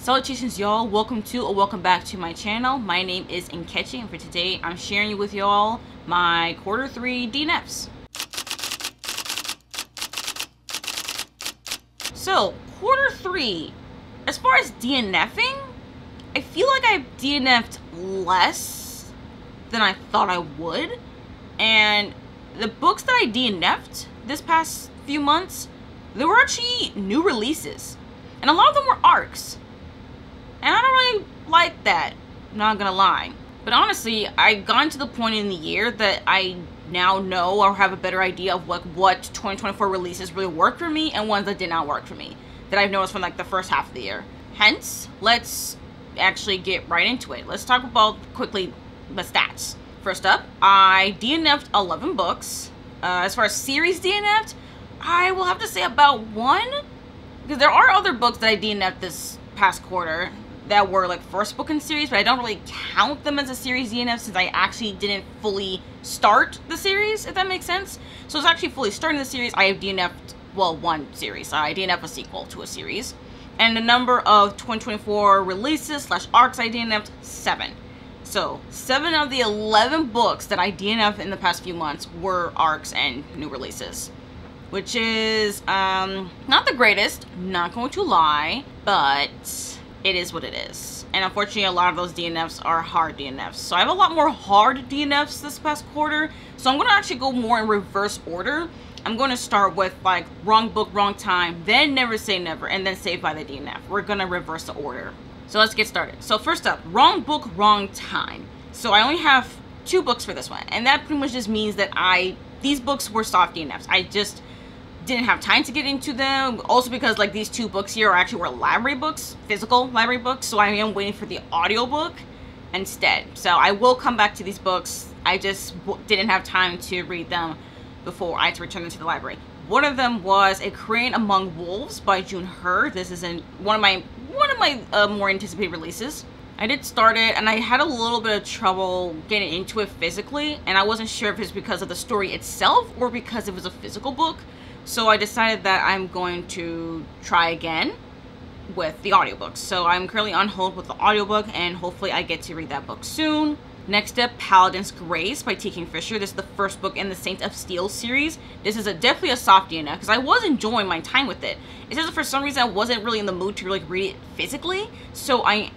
Salutations, y'all. Welcome to or welcome back to my channel. My name is Nkechi, and for today I'm sharing with y'all my quarter 3 DNFs. So quarter 3, as far as DNFing, I feel like I DNF'd less than I thought I would, and the books that I DNF'd this past few months, they were actually new releases, and a lot of them were arcs. And I don't really like that, not gonna lie. But honestly, I've gotten to the point in the year that I now know or have a better idea of what 2024 releases really worked for me and ones that did not work for me, that I've noticed from like the first half of the year. Hence, let's actually get right into it. Let's talk about quickly the stats. First up, I DNF'd 11 books. As far as series DNF'd, I will have to say about 1, because there are other books that I DNF'd this past quarter that were like first book in series, but I don't really count them as a series DNF since I actually didn't fully start the series, if that makes sense. So it's actually fully starting the series. I have DNF'd, well, 1 series. I DNF a sequel to a series. And the number of 2024 releases / arcs I DNF'd, 7. So 7 of the 11 books that I DNF'd in the past few months were arcs and new releases, which is not the greatest, not going to lie, but it is what it is. And unfortunately, a lot of those DNFs are hard DNFs. So I have a lot more hard DNFs this past quarter. So I'm going to actually go more in reverse order. I'm going to start with like wrong book, wrong time, then never say never, and then saved by the DNF. We're going to reverse the order. So let's get started. So first up, wrong book, wrong time. So I only have 2 books for this one. And that pretty much just means that these books were soft DNFs. I just didn't have time to get into them. Also because like these 2 books here were library books, physical library books. So I am waiting for the audiobook instead. So I will come back to these books. I just didn't have time to read them before I had to return them to the library. One of them was A Crane Among Wolves by June Her. This is one of my more anticipated releases. I did start it and I had a little bit of trouble getting into it physically, and I wasn't sure if it's because of the story itself or because it was a physical book. So I decided that I'm going to try again with the audiobooks. So I'm currently on hold with the audiobook, and hopefully I get to read that book soon. Next up, Paladin's Grace by T. Kingfisher. This is the first book in the Saints of Steel series. This is definitely a soft DNF because I was enjoying my time with it. It's just that for some reason I wasn't really in the mood to really read it physically. So I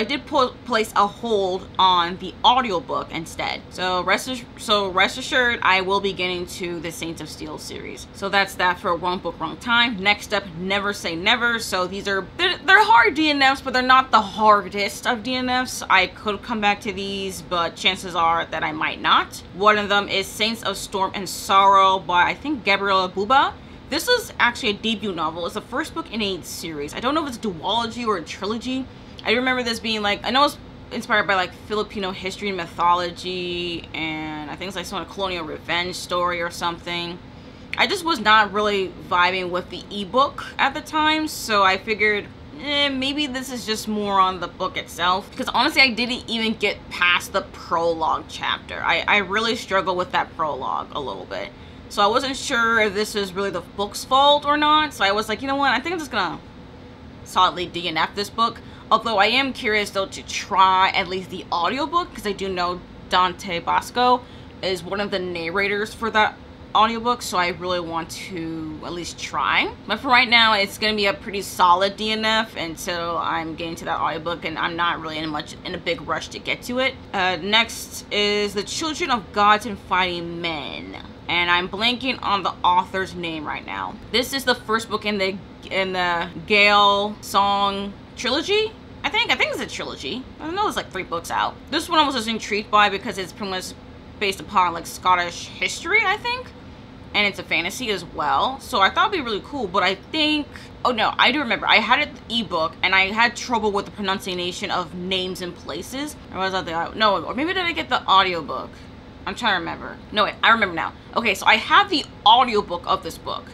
did place a hold on the audiobook instead. So rest assured, I will be getting to the Saints of Steel series. So that's that for wrong book, wrong time. Next up, Never Say Never. So they're hard DNFs, but they're not the hardest of DNFs. I could come back to these, but chances are that I might not. One of them is Saints of Storm and Sorrow by, I think, Gabriela Buba. This is actually a debut novel. It's the first book in a series. I don't know if it's a duology or a trilogy. I remember this being like, I know it's inspired by like Filipino history and mythology, and I think it's like some colonial revenge story or something. I just was not really vibing with the ebook at the time, so I figured maybe this is just more on the book itself, because honestly I didn't even get past the prologue chapter. I really struggled with that prologue a little bit, so I wasn't sure if this was really the book's fault or not. So I was like, you know what, I think I'm just gonna solidly DNF this book, although I am curious though to try at least the audiobook, because I do know Dante Bosco is one of the narrators for that audiobook, so I really want to at least try. But for right now, it's gonna be a pretty solid DNF until I'm getting to that audiobook, and I'm not really in a big rush to get to it. Next is The Children of Gods and Fighting Men, and I'm blanking on the author's name right now. This is the first book in the Gale Song trilogy. I think it's a trilogy. I know there's like 3 books out. This one I was just intrigued by because it's pretty much based upon like Scottish history, I think. And it's a fantasy as well, so I thought it'd be really cool. But I think, oh no, I do remember, I had an ebook and I had trouble with the pronunciation of names and places. Or was that no, or maybe did I get the audiobook? I'm trying to remember. No, wait, I remember now. Okay, so I have the audiobook of this book,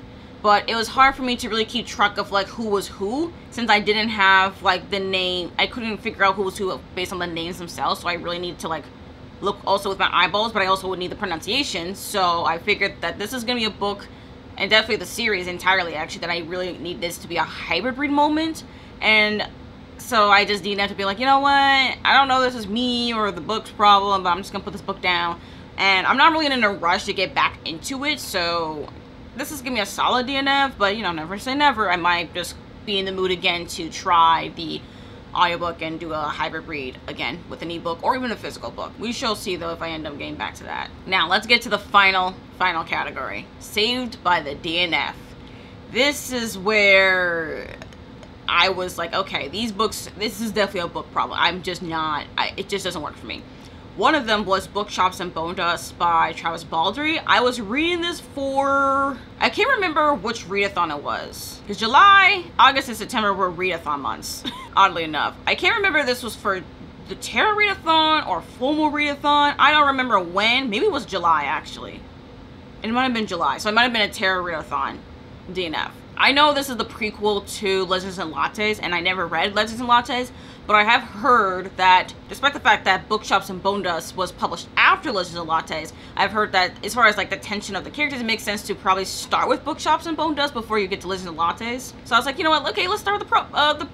but it was hard for me to really keep track of like who was who, since I didn't have like the name. I couldn't figure out who was who based on the names themselves, so I really needed to like look also with my eyeballs, but I also would need the pronunciation. So I figured that this is gonna be a book, and definitely the series entirely actually, that I really need this to be a hybrid read moment. And So I just DNF'd to be like, you know what? I don't know if this is me or the book's problem, but I'm just gonna put this book down. And I'm not really in a rush to get back into it, so this is gonna be a solid DNF, but you know, never say never. I might just be in the mood again to try the audiobook and do a hybrid read again with an ebook or even a physical book. We shall see though if I end up getting back to that. Now let's get to the final category. Saved by the DNF. This is where I was like, okay, these books, this is definitely a book problem. I'm just not, it just doesn't work for me. One of them was Bookshops and Bone Dust by Travis Baldree. I was reading this for, I can't remember which readathon it was. Because July, August, and September were readathon months, oddly enough. I can't remember if this was for the Terra readathon or Formal readathon. I don't remember when. Maybe it was July, actually. It might have been July. So it might have been a Terra readathon DNF. I know this is the prequel to Legends and Lattes, and I never read Legends and Lattes, but I have heard that, despite the fact that Bookshops and Bone Dust was published after Legends and Lattes, I've heard that as far as like the tension of the characters, it makes sense to probably start with Bookshops and Bone Dust before you get to Legends and Lattes. So I was like, you know what, okay, let's start with the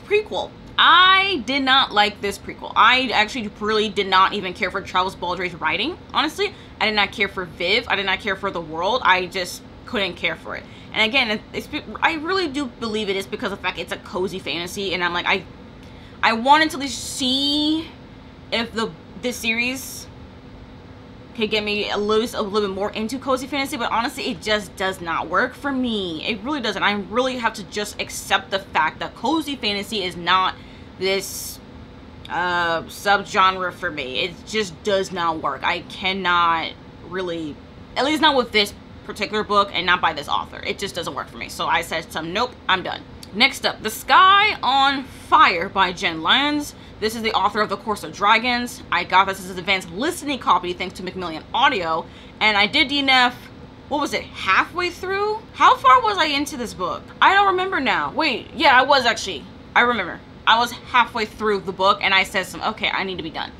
prequel. I did not like this prequel. I actually really did not even care for Travis Baldree's writing, honestly. I did not care for Viv. I did not care for the world. I just couldn't care for it. And again, I really do believe it is because of the fact it's a cozy fantasy, and I'm like, I wanted to at least see if this series could get me a little bit more into cozy fantasy, but honestly, it just does not work for me. It really doesn't. I really have to just accept the fact that cozy fantasy is not this subgenre for me. It just does not work. I cannot really, at least not with this particular book and not by this author. It just doesn't work for me. So I said nope, I'm done. Next up, The Sky on Fire by Jen Lyons. This is the author of The Course of Dragons. I got this as an advanced listening copy thanks to Macmillan Audio, and I did DNF, what was it, halfway through? How far was I into this book? I don't remember now. Wait, yeah, I was actually. I remember. I was halfway through the book and I said okay, I need to be done.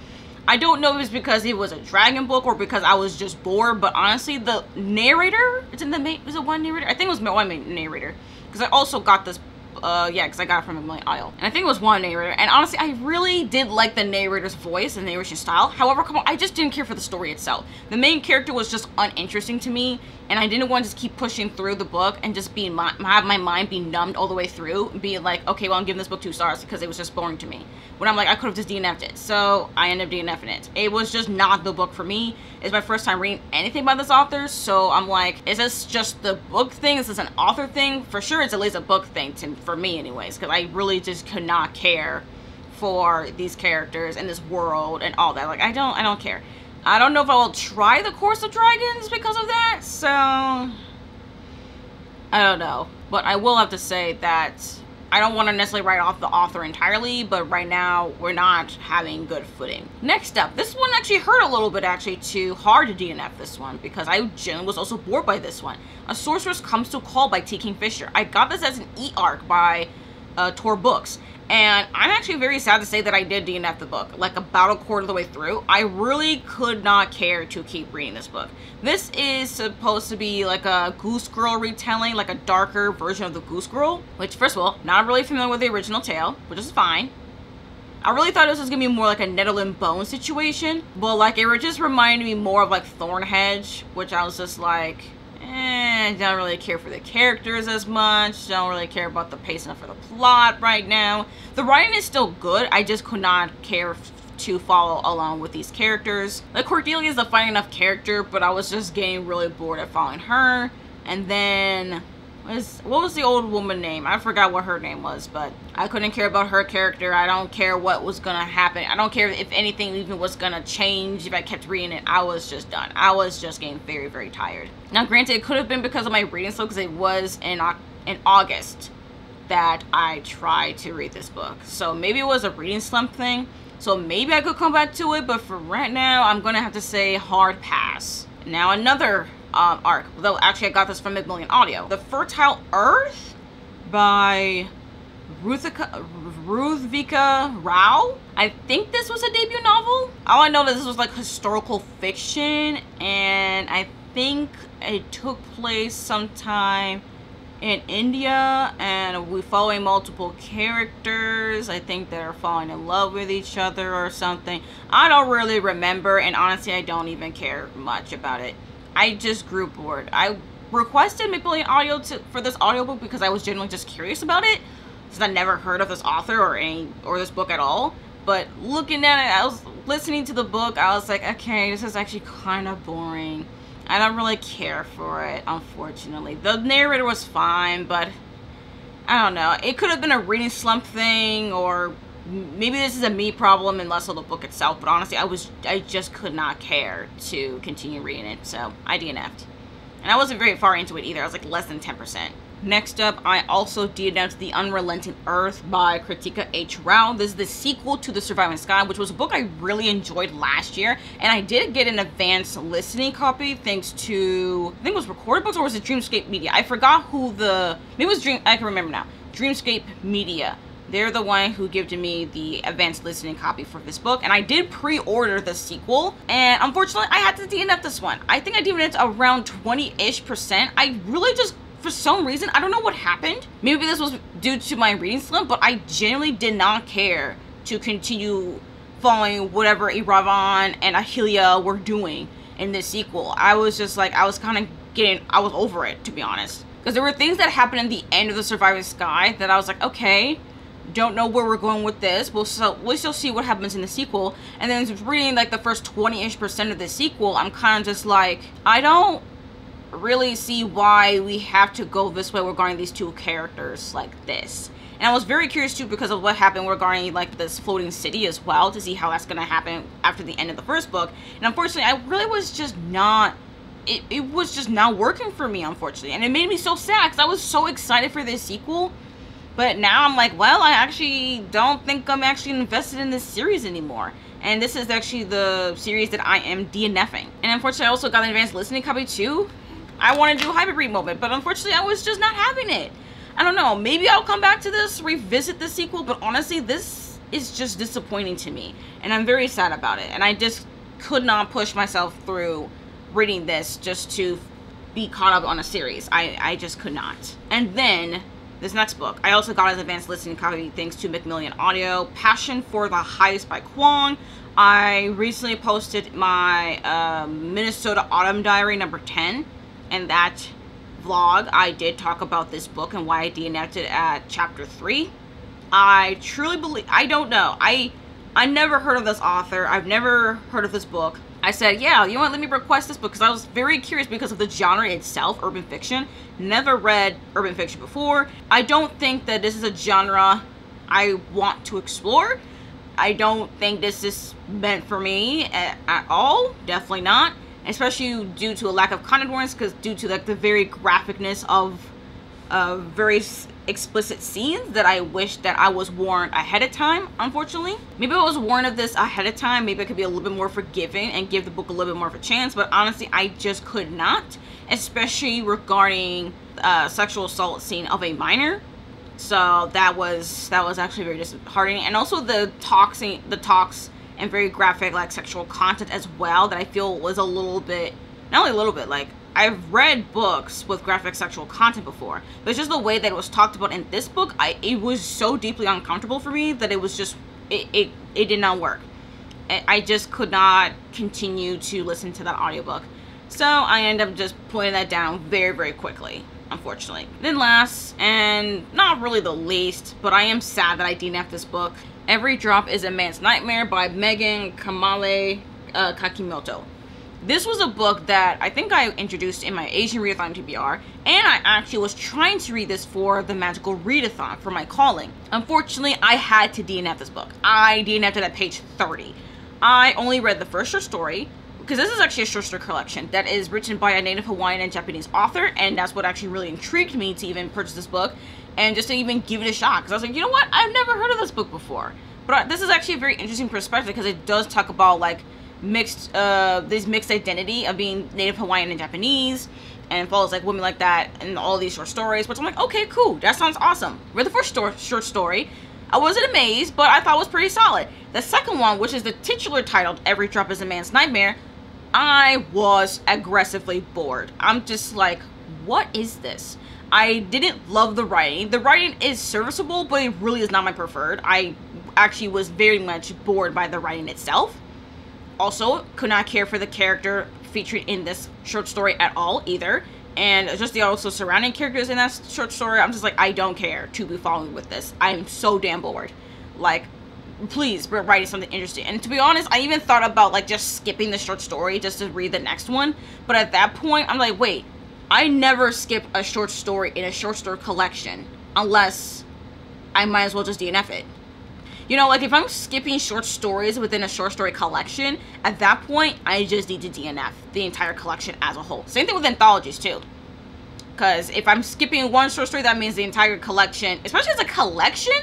I don't know if it was because it was a dragon book or because I was just bored, but honestly, the narrator, was it one narrator? I think it was one narrator, because I also got this, because I got it from Macmillan Audio, and I think it was one narrator, and honestly, I really did like the narrator's voice and narration style. However, come on, I just didn't care for the story itself. The main character was just uninteresting to me, and I didn't want to just keep pushing through the book and just have my mind be numbed all the way through, being like, okay, well, I'm giving this book 2 stars because it was just boring to me. When I'm like, I could have just DNF'd it. So I ended up DNFing it. It was just not the book for me. It's my first time reading anything by this author, so I'm like, is this just the book thing? Is this an author thing? For sure, it's at least a book thing for me anyways, because I really just could not care for these characters and this world and all that. Like, I don't care. I don't know if I will try The Course of Dragons because of that, so I don't know. But I will have to say that I don't want to necessarily write off the author entirely, but right now we're not having good footing. Next up, this one actually hurt a little bit too hard to DNF this one because I generally was also bored by this one. A Sorceress Comes to Call by T. Kingfisher. I got this as an e-arc by Tor Books. And I'm actually very sad to say that I did DNF the book, like about a quarter of the way through. I really could not care to keep reading this book. This is supposed to be like a Goose Girl retelling, like a darker version of the Goose Girl, which, first of all, not really familiar with the original tale, which is fine. I really thought this was gonna be more like a Nettle and Bone situation, but like it just reminded me more of like Thornhedge, which I was just like, don't really care for the characters as much, don't really care about the pacing for the plot right now. The writing is still good, I just could not care to follow along with these characters. Like, Cordelia is a fine enough character, but I was just getting really bored at following her. And then, what was the old woman name? I forgot what her name was, but I couldn't care about her character. I don't care what was gonna happen. I don't care if anything even was gonna change if I kept reading it. I was just done. I was just getting very, very tired. Now, granted, it could have been because of my reading slow, because it was in August that I tried to read this book. So maybe it was a reading slump thing. So maybe I could come back to it, but for right now, I'm gonna have to say hard pass. Now, another arc, though actually I got this from Macmillan Audio. The Fertile Earth by Ruthvika Rao. I think this was a debut novel. All I know is this was like historical fiction, and I think it took place sometime in India, and we following multiple characters, I think they're falling in love with each other or something. I don't really remember, and honestly I don't even care much about it. I just grew bored. I requested Macmillan Audio for this audiobook because I was genuinely just curious about it, since I never heard of this author or this book at all. But looking at it, I was listening to the book, I was like, okay, this is actually kind of boring. I don't really care for it, unfortunately. The narrator was fine, but I don't know. It could have been a reading slump thing, or maybe this is a me problem and less of the book itself. But honestly, I just could not care to continue reading it, so I DNF'd. And I wasn't very far into it either. I was like less than 10%. Next up, I also DNF'd The Unrelenting Earth by Kritika H. Rao. This is the sequel to The Surviving Sky, which was a book I really enjoyed last year. And I did get an advanced listening copy thanks to, I think it was Recorded Books, or was it Dreamscape Media? I forgot who maybe it was I can remember now. Dreamscape Media. They're the one who gifted me the advanced listening copy for this book. And I did pre-order the sequel. And unfortunately, I had to DNF this one. I think I DNF'd around 20-ish%. I really just, for some reason, I don't know what happened. Maybe this was due to my reading slump, but I genuinely did not care to continue following whatever Iravan and Ahilia were doing in this sequel. I was just like, I was over it, to be honest. Because there were things that happened in the end of The Surviving Sky that I was like, okay, don't know where we're going with this. We'll still see what happens in the sequel. And then reading like the first 20-ish% of the sequel, I'm kind of just like, I don't really see why we have to go this way regarding these two characters like this. And I was very curious too because of what happened regarding like this floating city as well, to see how that's going to happen after the end of the first book. And unfortunately, I really was just not, it was just not working for me, unfortunately. And it made me so sad because I was so excited for this sequel. But now I'm like, well, I actually don't think I'm actually invested in this series anymore. And this is actually the series that I am DNFing. And unfortunately, I also got an advanced listening copy too. I want to do a hyper read moment, but unfortunately, I was just not having it. I don't know. Maybe I'll come back to this, revisit the sequel, but honestly, this is just disappointing to me. And I'm very sad about it. And I just could not push myself through reading this just to be caught up on a series. I just could not. And then this next book, I also got as advanced listening copy thanks to Macmillan Audio, Passion for the Highest by Kwong. I recently posted my Minnesota Autumn Diary number 10. And that vlog, I did talk about this book and why I DNF'd it at chapter 3. I truly believe, I don't know. I never heard of this author. I've never heard of this book. I said, yeah, you know what, let me request this book because I was very curious because of the genre itself, urban fiction. Never read urban fiction before. I don't think that this is a genre I want to explore. I don't think this is meant for me at all. Definitely not. Especially due to a lack of content warnings, because due to like the very graphicness of very explicit scenes that I wish that I was warned ahead of time, unfortunately. Maybe if I was warned of this ahead of time, maybe I could be a little bit more forgiving and give the book a little bit more of a chance, but honestly, I just could not, especially regarding sexual assault scene of a minor. So that was actually very disheartening. And also the talks and very graphic like sexual content as well that I feel was a little bit, not only a little bit, like I've read books with graphic sexual content before, but it's just the way that it was talked about in this book, it was so deeply uncomfortable for me that it was just, it did not work. I just could not continue to listen to that audiobook. So I ended up just putting that down very, very quickly, unfortunately. Then last, and not really the least, but I am sad that I DNF'd this book, Every Drop is a Man's Nightmare by Megan Kamale Kakimoto. This was a book that I think I introduced in my Asian Readathon TBR, and I actually was trying to read this for the Magical Readathon for my calling. Unfortunately, I had to DNF this book. I DNF'd it at page 30. I only read the first short story, because this is actually a short story collection that is written by a native Hawaiian and Japanese author, and that's what actually really intrigued me to even purchase this book and just to even give it a shot, because I was like, you know what, I've never heard of this book before. But this is actually a very interesting perspective because it does talk about like this mixed identity of being native Hawaiian and Japanese, and follows like women like that and all these short stories, which I'm like, okay, cool, that sounds awesome. Read the first short story, I wasn't amazed, but I thought it was pretty solid. The second one, which is the titular titled Every Drop is a Man's Nightmare, I was aggressively bored. I'm just like, what is this? I didn't love the writing. The writing is serviceable, but it really is not my preferred. I actually was very much bored by the writing itself. Also, could not care for the character featured in this short story at all either. And just the also surrounding characters in that short story, I'm just like, I don't care to be following with this. I'm so damn bored. Like, please, we're writing something interesting. And to be honest, I even thought about like just skipping the short story just to read the next one. But at that point, I'm like, wait, I never skip a short story in a short story collection unless I might as well just DNF it. You know, like if I'm skipping short stories within a short story collection, at that point, I just need to DNF the entire collection as a whole. Same thing with anthologies too. Because if I'm skipping one short story, that means the entire collection, especially as a collection,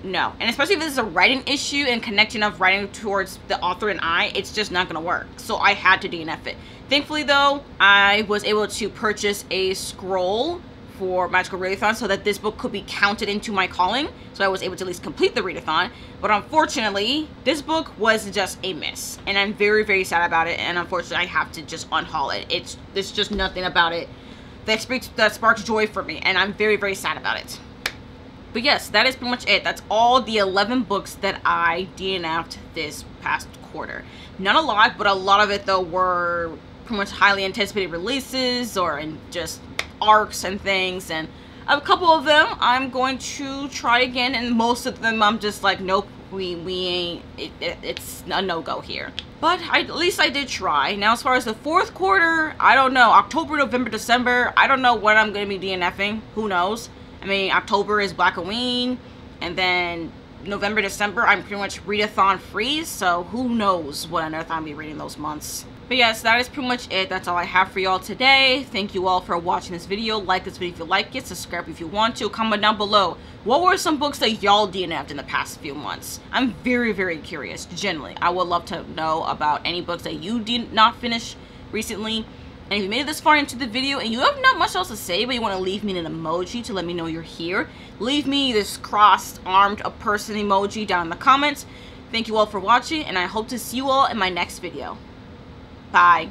no. And especially if this is a writing issue and connection of writing towards the author and I, it's just not going to work. So I had to DNF it. Thankfully though, I was able to purchase a scroll for Magical Readathon so that this book could be counted into my calling. So I was able to at least complete the readathon. But unfortunately, this book was just a miss. And I'm very, very sad about it. And unfortunately, I have to just unhaul it. There's just nothing about it that sparks joy for me. And I'm very, very sad about it. But yes, that is pretty much it. That's all the 11 books that I DNF'd this past quarter. Not a lot, but a lot of it though were pretty much highly anticipated releases or in just arcs and things, and a couple of them I'm going to try again, and most of them I'm just like, nope, we ain't, it's a no-go here. But at least I did try. Now as far as the fourth quarter, I don't know. October, November, December, I don't know when I'm going to be DNFing. Who knows? I mean, October is Black Halloween, and then November, December, I'm pretty much readathon free, so who knows what on earth I'll be reading those months. But yes, that is pretty much it. That's all I have for y'all today. Thank you all for watching this video. Like this video if you like it. Subscribe if you want to. Comment down below. What were some books that y'all DNF'd in the past few months? I'm very, very curious. Genuinely, I would love to know about any books that you did not finish recently. And if you made it this far into the video and you have not much else to say, but you want to leave me an emoji to let me know you're here, leave me this crossed-armed person emoji down in the comments. Thank you all for watching, and I hope to see you all in my next video. Bye.